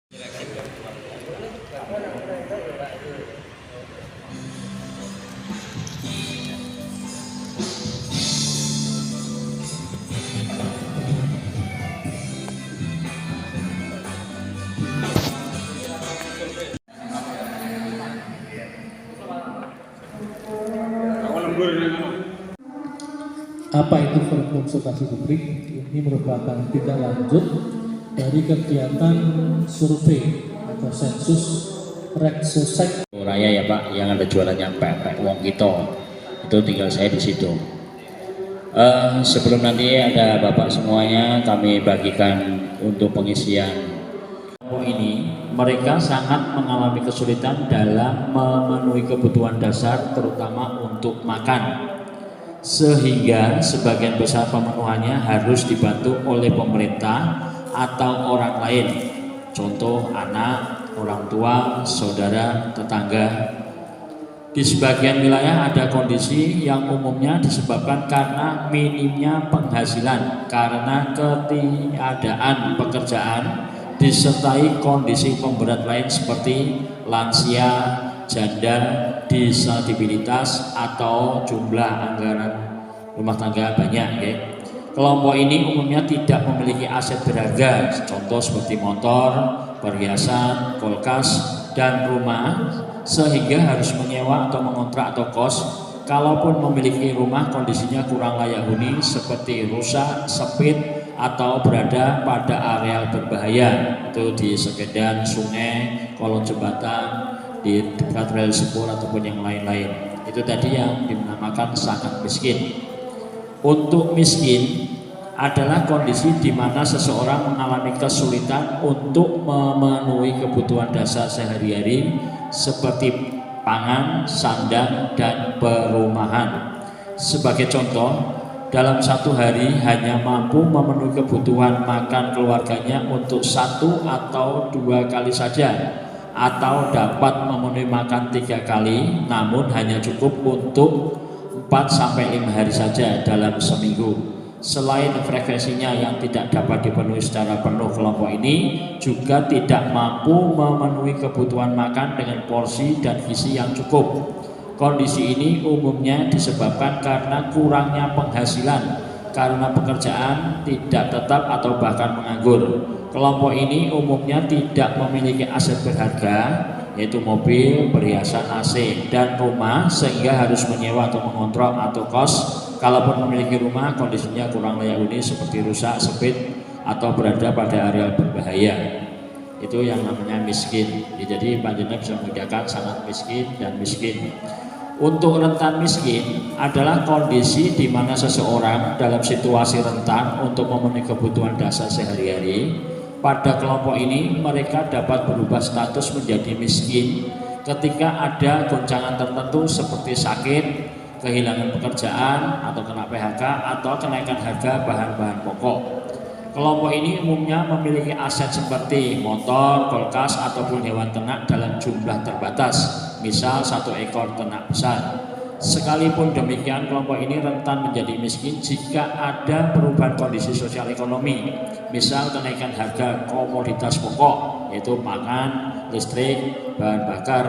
Apa itu forum konsultasi publik? Ini merupakan tindak lanjut dari kegiatan survei atau sensus Reksosek Raya ya Pak, yang ada jualannya pepek wong kita itu tinggal saya di situ. Sebelum nanti ada Bapak semuanya, kami bagikan untuk pengisian ini. Mereka sangat mengalami kesulitan dalam memenuhi kebutuhan dasar, terutama untuk makan, sehingga sebagian besar pemenuhannya harus dibantu oleh pemerintah atau orang lain, contoh anak, orang tua, saudara, tetangga. Di sebagian wilayah ada kondisi yang umumnya disebabkan karena minimnya penghasilan karena ketiadaan pekerjaan disertai kondisi pemberat lain seperti lansia, janda, disabilitas, atau jumlah anggaran rumah tangga banyak ya. Kelompok ini umumnya tidak memiliki aset berharga, contoh seperti motor, perhiasan, kulkas, dan rumah, sehingga harus menyewa atau mengontrak atau kos. Kalaupun memiliki rumah, kondisinya kurang layak huni seperti rusak, sempit, atau berada pada areal berbahaya, itu di sekitar sungai, kolong jembatan, di dekat rel sepur ataupun yang lain-lain. Itu tadi yang dinamakan sangat miskin. Untuk miskin adalah kondisi di mana seseorang mengalami kesulitan untuk memenuhi kebutuhan dasar sehari-hari seperti pangan, sandang, dan perumahan. Sebagai contoh, dalam satu hari hanya mampu memenuhi kebutuhan makan keluarganya untuk 1 atau 2 kali saja, atau dapat memenuhi makan 3 kali, namun hanya cukup untuk 4-5 hari saja dalam seminggu. Selain frekuensinya yang tidak dapat dipenuhi secara penuh, kelompok ini juga tidak mampu memenuhi kebutuhan makan dengan porsi dan gizi yang cukup. Kondisi ini umumnya disebabkan karena kurangnya penghasilan karena pekerjaan tidak tetap atau bahkan menganggur. Kelompok ini umumnya tidak memiliki aset berharga, yaitu mobil, perhiasan, AC, dan rumah, sehingga harus menyewa atau mengontrak atau kos. Kalaupun memiliki rumah, kondisinya kurang layak huni seperti rusak, sempit, atau berada pada area berbahaya. Itu yang namanya miskin. Jadi panjenengan bisa membedakan sangat miskin dan miskin. Untuk rentan miskin adalah kondisi di mana seseorang dalam situasi rentan untuk memenuhi kebutuhan dasar sehari-hari. Pada kelompok ini mereka dapat berubah status menjadi miskin ketika ada goncangan tertentu seperti sakit, kehilangan pekerjaan, atau kena PHK, atau kenaikan harga bahan-bahan pokok. Kelompok ini umumnya memiliki aset seperti motor, kulkas, ataupun hewan ternak dalam jumlah terbatas, misal 1 ekor ternak besar. Sekalipun demikian, kelompok ini rentan menjadi miskin jika ada perubahan kondisi sosial ekonomi, misal kenaikan harga komoditas pokok, yaitu pangan, listrik, bahan bakar,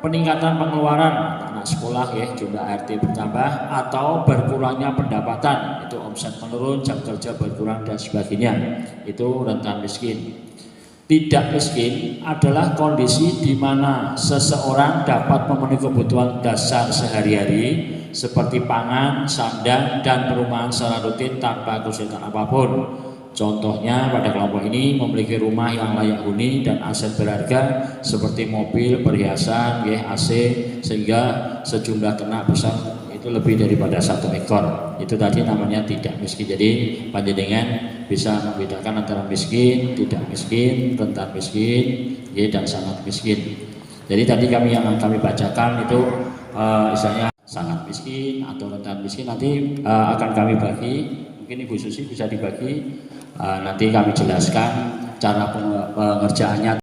peningkatan pengeluaran anak sekolah ya, jumlah ART bertambah, atau berkurangnya pendapatan, itu omset menurun, jam kerja berkurang, dan sebagainya. Itu rentan miskin. Tidak miskin adalah kondisi di mana seseorang dapat memenuhi kebutuhan dasar sehari-hari seperti pangan, sandang, dan perumahan secara rutin tanpa kesulitan apapun. Contohnya pada kelompok ini memiliki rumah yang layak huni dan aset berharga seperti mobil, perhiasan, AC, sehingga sejumlah ternak besar itu lebih daripada 1 ekor. Itu tadi namanya tidak miskin. Jadi panjenengan bisa membedakan antara miskin, tidak miskin, rentan miskin, dan sangat miskin. Jadi tadi yang kami bacakan itu misalnya sangat miskin atau rentan miskin, nanti akan kami bagi. Mungkin Ibu Susi bisa dibagi, nanti kami jelaskan cara pengerjaannya.